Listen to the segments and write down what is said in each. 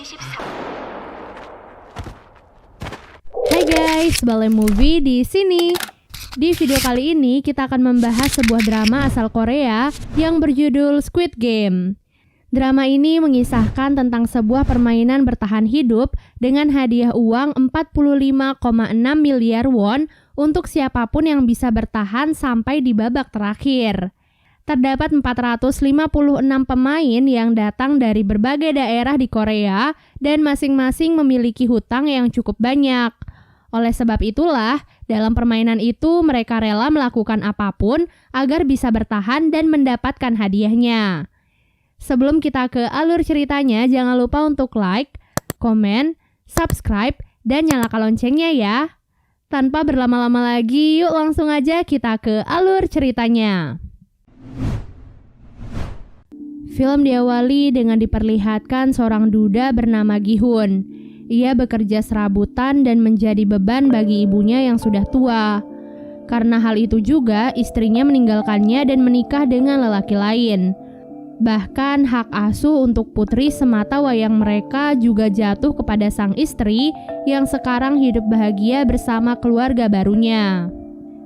Hai guys, Balai Movie di sini. Di video kali ini kita akan membahas sebuah drama asal Korea yang berjudul Squid Game. Drama ini mengisahkan tentang sebuah permainan bertahan hidup dengan hadiah uang 45,6 miliar won untuk siapapun yang bisa bertahan sampai di babak terakhir. Terdapat 456 pemain yang datang dari berbagai daerah di Korea dan masing-masing memiliki hutang yang cukup banyak. Oleh sebab itulah, dalam permainan itu mereka rela melakukan apapun agar bisa bertahan dan mendapatkan hadiahnya. Sebelum kita ke alur ceritanya, jangan lupa untuk like, komen, subscribe, dan nyalakan loncengnya ya. Tanpa berlama-lama lagi, yuk langsung aja kita ke alur ceritanya. Film diawali dengan diperlihatkan seorang duda bernama Gi-hun. Ia bekerja serabutan dan menjadi beban bagi ibunya yang sudah tua. Karena hal itu juga, istrinya meninggalkannya dan menikah dengan lelaki lain. Bahkan hak asuh untuk putri semata wayang mereka juga jatuh kepada sang istri yang sekarang hidup bahagia bersama keluarga barunya.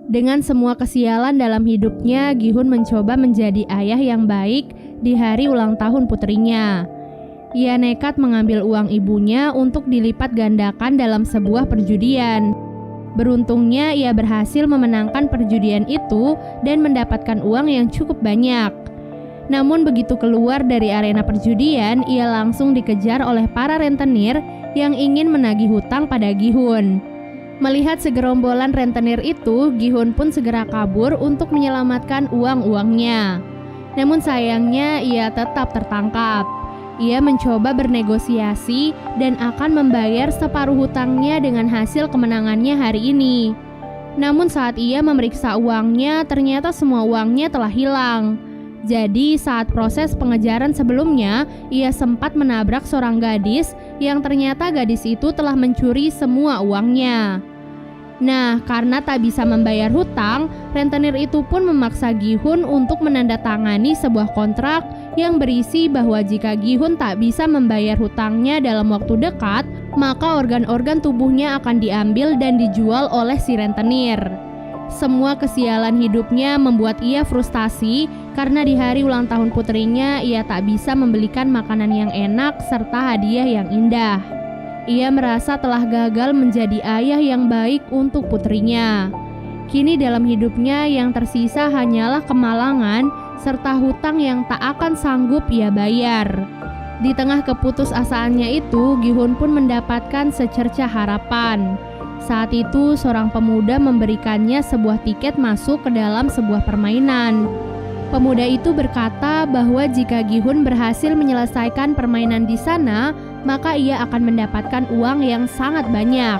Dengan semua kesialan dalam hidupnya, Gi-hun mencoba menjadi ayah yang baik di hari ulang tahun putrinya. Ia nekat mengambil uang ibunya untuk dilipat gandakan dalam sebuah perjudian. Beruntungnya ia berhasil memenangkan perjudian itu dan mendapatkan uang yang cukup banyak. Namun begitu keluar dari arena perjudian, ia langsung dikejar oleh para rentenir yang ingin menagih hutang pada Gi-hun. Melihat segerombolan rentenir itu, Gi-hun pun segera kabur untuk menyelamatkan uang-uangnya. Namun sayangnya ia tetap tertangkap. Ia mencoba bernegosiasi dan akan membayar separuh hutangnya dengan hasil kemenangannya hari ini. Namun saat ia memeriksa uangnya, ternyata semua uangnya telah hilang. Jadi saat proses pengejaran sebelumnya, ia sempat menabrak seorang gadis yang ternyata gadis itu telah mencuri semua uangnya. Nah, karena tak bisa membayar hutang, rentenir itu pun memaksa Gi-hun untuk menandatangani sebuah kontrak yang berisi bahwa jika Gi-hun tak bisa membayar hutangnya dalam waktu dekat, maka organ-organ tubuhnya akan diambil dan dijual oleh si rentenir. Semua kesialan hidupnya membuat ia frustasi karena di hari ulang tahun putrinya ia tak bisa membelikan makanan yang enak serta hadiah yang indah. Ia merasa telah gagal menjadi ayah yang baik untuk putrinya. Kini dalam hidupnya yang tersisa hanyalah kemalangan serta hutang yang tak akan sanggup ia bayar. Di tengah keputusasaannya itu, Gi-hun pun mendapatkan secercah harapan. Saat itu, seorang pemuda memberikannya sebuah tiket masuk ke dalam sebuah permainan. Pemuda itu berkata bahwa jika Gi-hun berhasil menyelesaikan permainan di sana, maka ia akan mendapatkan uang yang sangat banyak.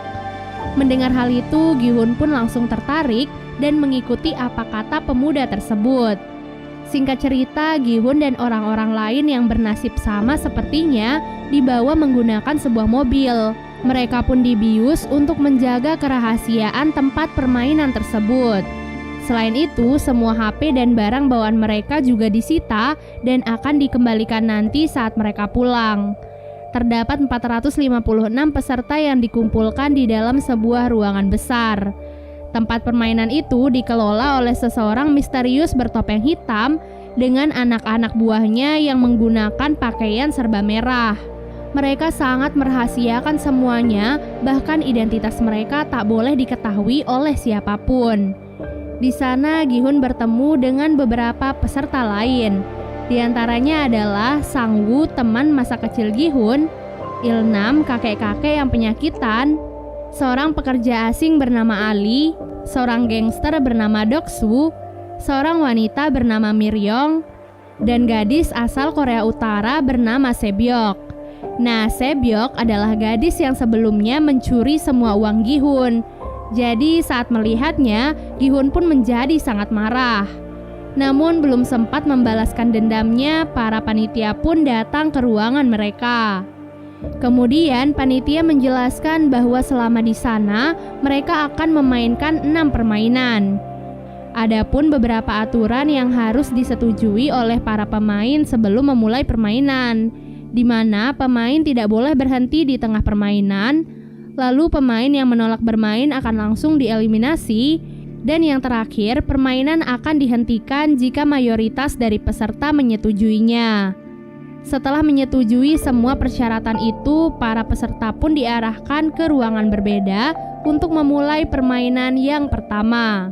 Mendengar hal itu, Gi-hun pun langsung tertarik dan mengikuti apa kata pemuda tersebut. Singkat cerita, Gi-hun dan orang-orang lain yang bernasib sama sepertinya dibawa menggunakan sebuah mobil. Mereka pun dibius untuk menjaga kerahasiaan tempat permainan tersebut. Selain itu, semua HP dan barang bawaan mereka juga disita dan akan dikembalikan nanti saat mereka pulang. Terdapat 456 peserta yang dikumpulkan di dalam sebuah ruangan besar. Tempat permainan itu dikelola oleh seseorang misterius bertopeng hitam dengan anak-anak buahnya yang menggunakan pakaian serba merah. Mereka sangat merahasiakan semuanya, bahkan identitas mereka tak boleh diketahui oleh siapapun. Di sana Gi-hun bertemu dengan beberapa peserta lain. Di antaranya adalah Sang-woo, teman masa kecil Gi-hun, Il-nam, kakek-kakek yang penyakitan, seorang pekerja asing bernama Ali, seorang gangster bernama Dok-soo, seorang wanita bernama Miryong, dan gadis asal Korea Utara bernama Sebyok. Nah, Sebyok adalah gadis yang sebelumnya mencuri semua uang Gi-hun. Jadi saat melihatnya, Gi-hun pun menjadi sangat marah. Namun belum sempat membalaskan dendamnya, para panitia pun datang ke ruangan mereka. Kemudian panitia menjelaskan bahwa selama di sana mereka akan memainkan 6 permainan. Adapun beberapa aturan yang harus disetujui oleh para pemain sebelum memulai permainan. di mana pemain tidak boleh berhenti di tengah permainan, lalu pemain yang menolak bermain akan langsung dieliminasi, dan yang terakhir, permainan akan dihentikan jika mayoritas dari peserta menyetujuinya. Setelah menyetujui semua persyaratan itu, para peserta pun diarahkan ke ruangan berbeda untuk memulai permainan yang pertama.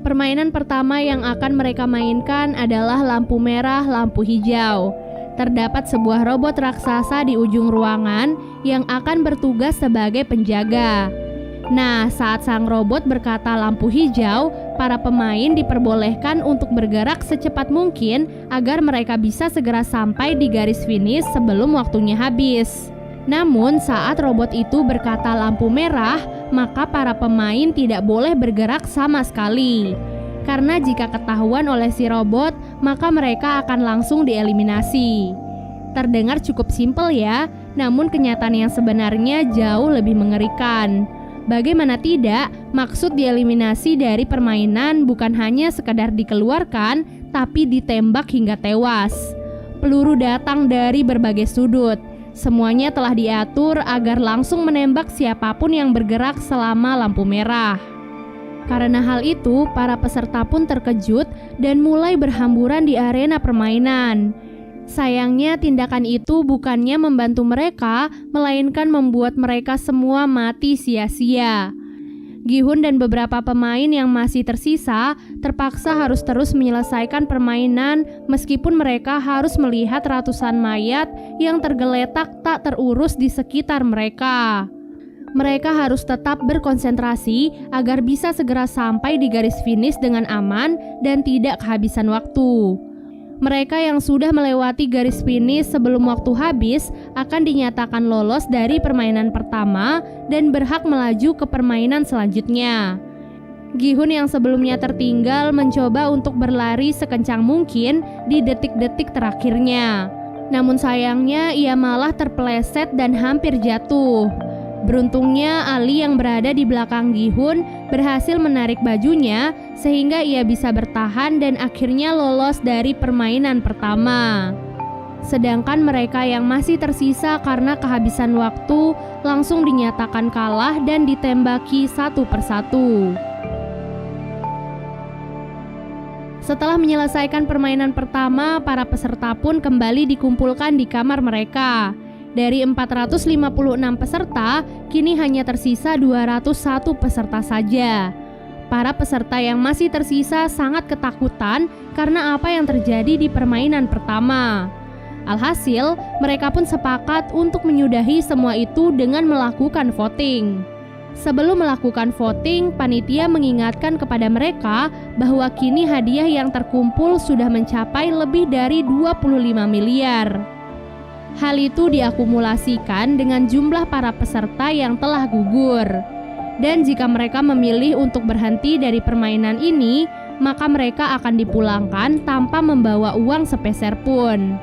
Permainan pertama yang akan mereka mainkan adalah lampu merah, lampu hijau. Terdapat sebuah robot raksasa di ujung ruangan yang akan bertugas sebagai penjaga. Nah, saat sang robot berkata lampu hijau, para pemain diperbolehkan untuk bergerak secepat mungkin agar mereka bisa segera sampai di garis finish sebelum waktunya habis. Namun, saat robot itu berkata lampu merah, maka para pemain tidak boleh bergerak sama sekali. Karena jika ketahuan oleh si robot, maka mereka akan langsung dieliminasi. Terdengar cukup simpel ya, namun kenyataan yang sebenarnya jauh lebih mengerikan. Bagaimana tidak, maksud dieliminasi dari permainan bukan hanya sekedar dikeluarkan, tapi ditembak hingga tewas. Peluru datang dari berbagai sudut. Semuanya telah diatur agar langsung menembak siapapun yang bergerak selama lampu merah. Karena hal itu, para peserta pun terkejut dan mulai berhamburan di arena permainan. Sayangnya tindakan itu bukannya membantu mereka, melainkan membuat mereka semua mati sia-sia. Gi-hun dan beberapa pemain yang masih tersisa terpaksa harus terus menyelesaikan permainan meskipun mereka harus melihat ratusan mayat yang tergeletak tak terurus di sekitar mereka. Mereka harus tetap berkonsentrasi agar bisa segera sampai di garis finish dengan aman dan tidak kehabisan waktu. Mereka yang sudah melewati garis finish sebelum waktu habis akan dinyatakan lolos dari permainan pertama dan berhak melaju ke permainan selanjutnya. Gi-hun yang sebelumnya tertinggal mencoba untuk berlari sekencang mungkin di detik-detik terakhirnya. Namun sayangnya ia malah terpeleset dan hampir jatuh. Beruntungnya Ali yang berada di belakang Gi-hun berhasil menarik bajunya sehingga ia bisa bertahan dan akhirnya lolos dari permainan pertama. Sedangkan mereka yang masih tersisa karena kehabisan waktu langsung dinyatakan kalah dan ditembaki satu persatu. Setelah menyelesaikan permainan pertama, para peserta pun kembali dikumpulkan di kamar mereka. Dari 456 peserta, kini hanya tersisa 201 peserta saja. Para peserta yang masih tersisa sangat ketakutan karena apa yang terjadi di permainan pertama. Alhasil, mereka pun sepakat untuk menyudahi semua itu dengan melakukan voting. Sebelum melakukan voting, panitia mengingatkan kepada mereka bahwa kini hadiah yang terkumpul sudah mencapai lebih dari 25 miliar. Hal itu diakumulasikan dengan jumlah para peserta yang telah gugur. Dan jika mereka memilih untuk berhenti dari permainan ini, maka mereka akan dipulangkan tanpa membawa uang sepeser pun.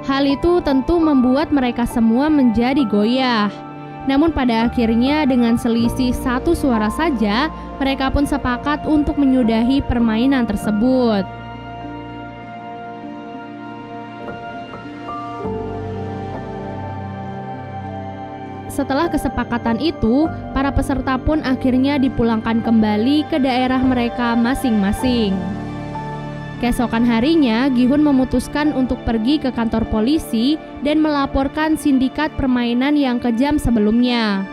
Hal itu tentu membuat mereka semua menjadi goyah. Namun pada akhirnya dengan selisih 1 suara saja, mereka pun sepakat untuk menyudahi permainan tersebut. Setelah kesepakatan itu, para peserta pun akhirnya dipulangkan kembali ke daerah mereka masing-masing. Keesokan harinya, Gi-hun memutuskan untuk pergi ke kantor polisi dan melaporkan sindikat permainan yang kejam sebelumnya.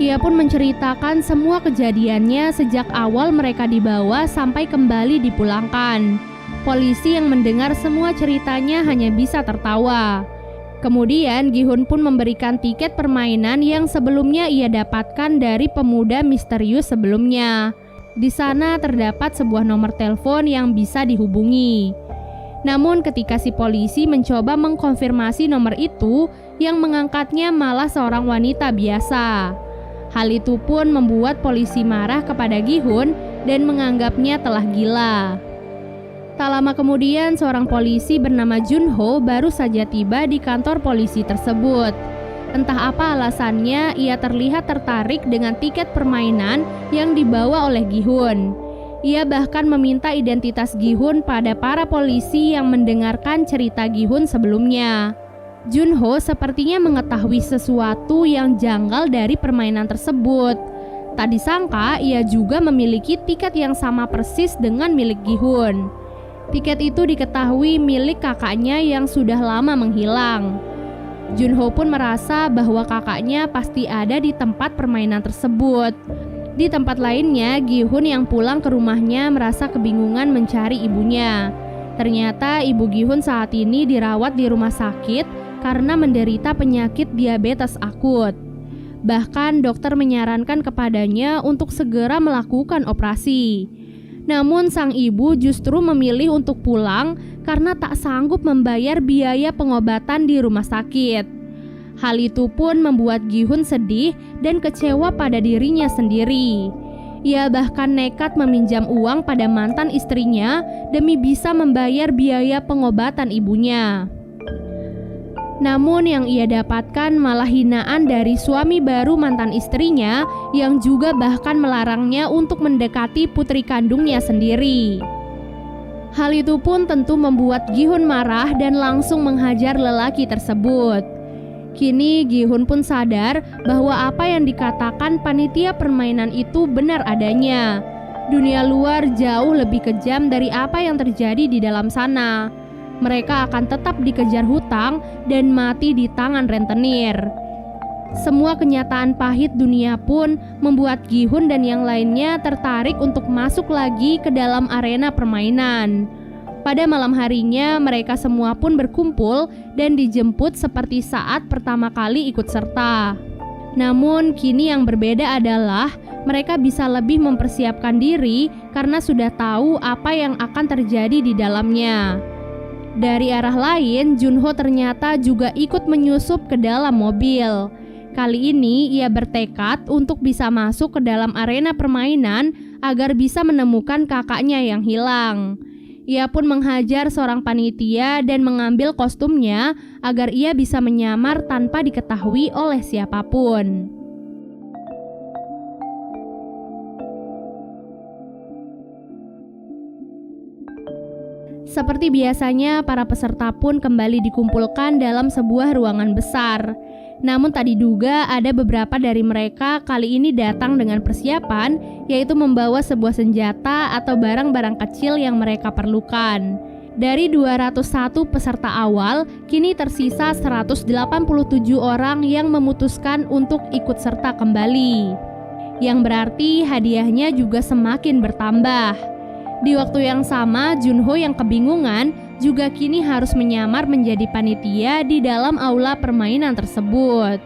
Ia pun menceritakan semua kejadiannya sejak awal mereka dibawa sampai kembali dipulangkan. Polisi yang mendengar semua ceritanya hanya bisa tertawa. Kemudian Gi-hun pun memberikan tiket permainan yang sebelumnya ia dapatkan dari pemuda misterius sebelumnya. Di sana terdapat sebuah nomor telepon yang bisa dihubungi. Namun ketika si polisi mencoba mengkonfirmasi nomor itu, yang mengangkatnya malah seorang wanita biasa. Hal itu pun membuat polisi marah kepada Gi-hun dan menganggapnya telah gila. Tak lama kemudian, seorang polisi bernama Junho baru saja tiba di kantor polisi tersebut. Entah apa alasannya, ia terlihat tertarik dengan tiket permainan yang dibawa oleh Gi-hun. Ia bahkan meminta identitas Gi-hun pada para polisi yang mendengarkan cerita Gi-hun sebelumnya. Junho sepertinya mengetahui sesuatu yang janggal dari permainan tersebut. Tak disangka ia juga memiliki tiket yang sama persis dengan milik Gi-hun. Tiket itu diketahui milik kakaknya yang sudah lama menghilang. Junho pun merasa bahwa kakaknya pasti ada di tempat permainan tersebut. Di tempat lainnya, Gi-hun yang pulang ke rumahnya merasa kebingungan mencari ibunya. Ternyata ibu Gi-hun saat ini dirawat di rumah sakit karena menderita penyakit diabetes akut. Bahkan dokter menyarankan kepadanya untuk segera melakukan operasi. Namun sang ibu justru memilih untuk pulang karena tak sanggup membayar biaya pengobatan di rumah sakit. Hal itu pun membuat Gi-hun sedih dan kecewa pada dirinya sendiri. Ia bahkan nekat meminjam uang pada mantan istrinya demi bisa membayar biaya pengobatan ibunya. Namun yang ia dapatkan malah hinaan dari suami baru mantan istrinya yang juga bahkan melarangnya untuk mendekati putri kandungnya sendiri. Hal itu pun tentu membuat Gi-hun marah dan langsung menghajar lelaki tersebut. Kini Gi-hun pun sadar bahwa apa yang dikatakan panitia permainan itu benar adanya. Dunia luar jauh lebih kejam dari apa yang terjadi di dalam sana. Mereka akan tetap dikejar hutang dan mati di tangan rentenir. Semua kenyataan pahit dunia pun membuat Gi-hun dan yang lainnya tertarik untuk masuk lagi ke dalam arena permainan. Pada malam harinya mereka semua pun berkumpul dan dijemput seperti saat pertama kali ikut serta. Namun kini yang berbeda adalah mereka bisa lebih mempersiapkan diri karena sudah tahu apa yang akan terjadi di dalamnya. Dari arah lain, Junho ternyata juga ikut menyusup ke dalam mobil. Kali ini ia bertekad untuk bisa masuk ke dalam arena permainan agar bisa menemukan kakaknya yang hilang. Ia pun menghajar seorang panitia dan mengambil kostumnya agar ia bisa menyamar tanpa diketahui oleh siapapun. Seperti biasanya, para peserta pun kembali dikumpulkan dalam sebuah ruangan besar. Namun tak diduga ada beberapa dari mereka kali ini datang dengan persiapan, yaitu membawa sebuah senjata atau barang-barang kecil yang mereka perlukan. Dari 201 peserta awal, kini tersisa 187 orang yang memutuskan untuk ikut serta kembali. Yang berarti hadiahnya juga semakin bertambah. Di waktu yang sama, Junho yang kebingungan juga kini harus menyamar menjadi panitia di dalam aula permainan tersebut.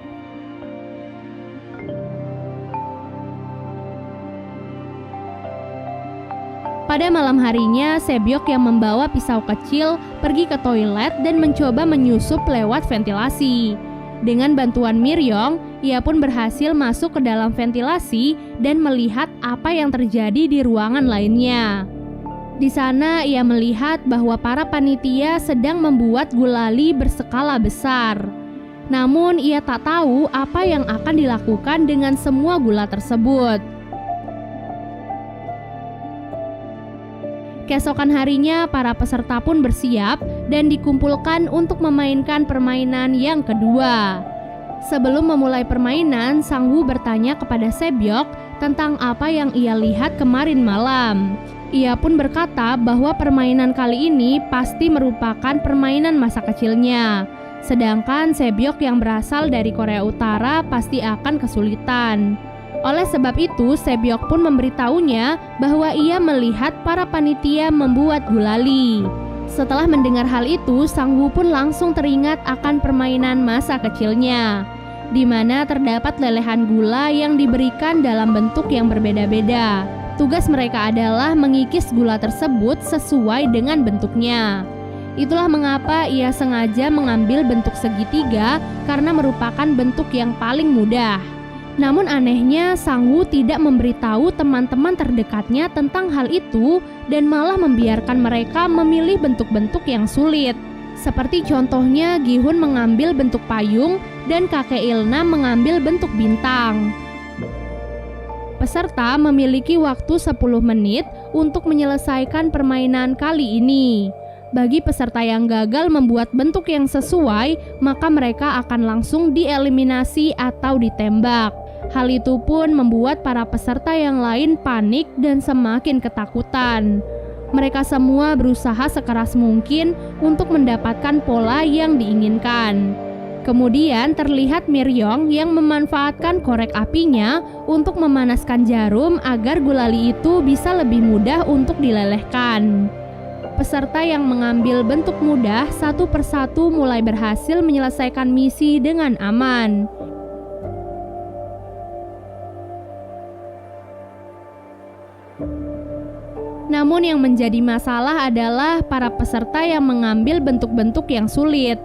Pada malam harinya, Sebyok yang membawa pisau kecil pergi ke toilet dan mencoba menyusup lewat ventilasi. Dengan bantuan Miryong, ia pun berhasil masuk ke dalam ventilasi dan melihat apa yang terjadi di ruangan lainnya. Di sana ia melihat bahwa para panitia sedang membuat gulali berskala besar. Namun ia tak tahu apa yang akan dilakukan dengan semua gula tersebut. Keesokan harinya para peserta pun bersiap dan dikumpulkan untuk memainkan permainan yang kedua. Sebelum memulai permainan, Sang Woo bertanya kepada Sebyok tentang apa yang ia lihat kemarin malam. Ia pun berkata bahwa permainan kali ini pasti merupakan permainan masa kecilnya. Sedangkan Sebyok yang berasal dari Korea Utara pasti akan kesulitan. Oleh sebab itu, Sebyok pun memberitahunya bahwa ia melihat para panitia membuat gulali. Setelah mendengar hal itu, Sang Woo pun langsung teringat akan permainan masa kecilnya, di mana terdapat lelehan gula yang diberikan dalam bentuk yang berbeda-beda. Tugas mereka adalah mengikis gula tersebut sesuai dengan bentuknya. Itulah mengapa ia sengaja mengambil bentuk segitiga karena merupakan bentuk yang paling mudah. Namun anehnya, Sang Woo tidak memberitahu teman-teman terdekatnya tentang hal itu dan malah membiarkan mereka memilih bentuk-bentuk yang sulit. Seperti contohnya Gi-hun mengambil bentuk payung dan kakek Ilna mengambil bentuk bintang. Peserta memiliki waktu 10 menit untuk menyelesaikan permainan kali ini. Bagi peserta yang gagal membuat bentuk yang sesuai, maka mereka akan langsung dieliminasi atau ditembak. Hal itu pun membuat para peserta yang lain panik dan semakin ketakutan. Mereka semua berusaha sekeras mungkin untuk mendapatkan pola yang diinginkan. Kemudian terlihat Miryong yang memanfaatkan korek apinya untuk memanaskan jarum agar gulali itu bisa lebih mudah untuk dilelehkan. Peserta yang mengambil bentuk mudah satu persatu mulai berhasil menyelesaikan misi dengan aman. Namun yang menjadi masalah adalah para peserta yang mengambil bentuk-bentuk yang sulit.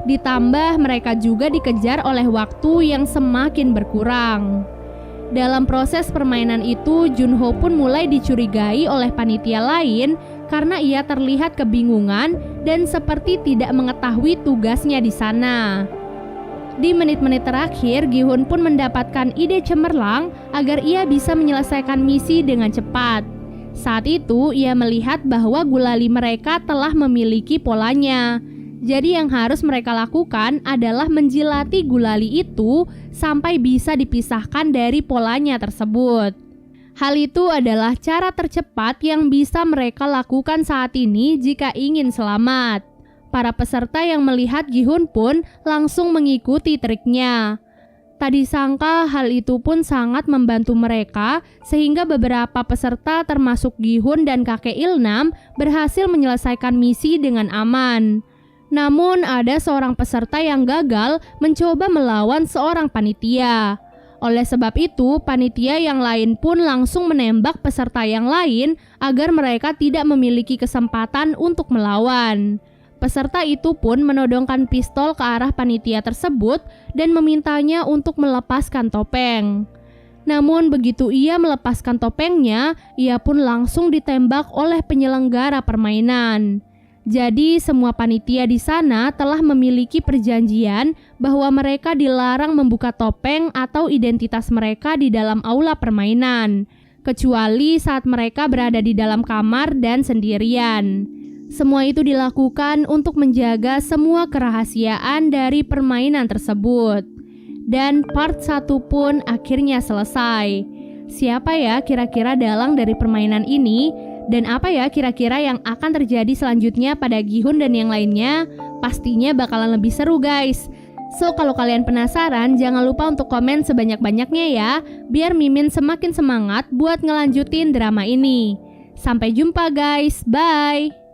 Ditambah mereka juga dikejar oleh waktu yang semakin berkurang. Dalam proses permainan itu, Junho pun mulai dicurigai oleh panitia lain karena ia terlihat kebingungan dan seperti tidak mengetahui tugasnya di sana. Di menit-menit terakhir, Gi-hun pun mendapatkan ide cemerlang agar ia bisa menyelesaikan misi dengan cepat. Saat itu, ia melihat bahwa gulali mereka telah memiliki polanya. Jadi yang harus mereka lakukan adalah menjilati gulali itu sampai bisa dipisahkan dari polanya tersebut. Hal itu adalah cara tercepat yang bisa mereka lakukan saat ini jika ingin selamat. Para peserta yang melihat Gi-hun pun langsung mengikuti triknya. Tak disangka hal itu pun sangat membantu mereka sehingga beberapa peserta termasuk Gi-hun dan kakek Ilnam berhasil menyelesaikan misi dengan aman. Namun ada seorang peserta yang gagal mencoba melawan seorang panitia. Oleh sebab itu, panitia yang lain pun langsung menembak peserta yang lain agar mereka tidak memiliki kesempatan untuk melawan. Peserta itu pun menodongkan pistol ke arah panitia tersebut dan memintanya untuk melepaskan topeng. Namun begitu ia melepaskan topengnya, ia pun langsung ditembak oleh penyelenggara permainan. Jadi semua panitia di sana telah memiliki perjanjian bahwa mereka dilarang membuka topeng atau identitas mereka di dalam aula permainan, kecuali saat mereka berada di dalam kamar dan sendirian. Semua itu dilakukan untuk menjaga semua kerahasiaan dari permainan tersebut. Dan part 1 pun akhirnya selesai. Siapa ya kira-kira dalang dari permainan ini? Dan apa ya kira-kira yang akan terjadi selanjutnya pada Gi-hun dan yang lainnya? Pastinya bakalan lebih seru guys. So kalau kalian penasaran, jangan lupa untuk komen sebanyak-banyaknya ya, biar Mimin semakin semangat buat ngelanjutin drama ini. Sampai jumpa guys, bye!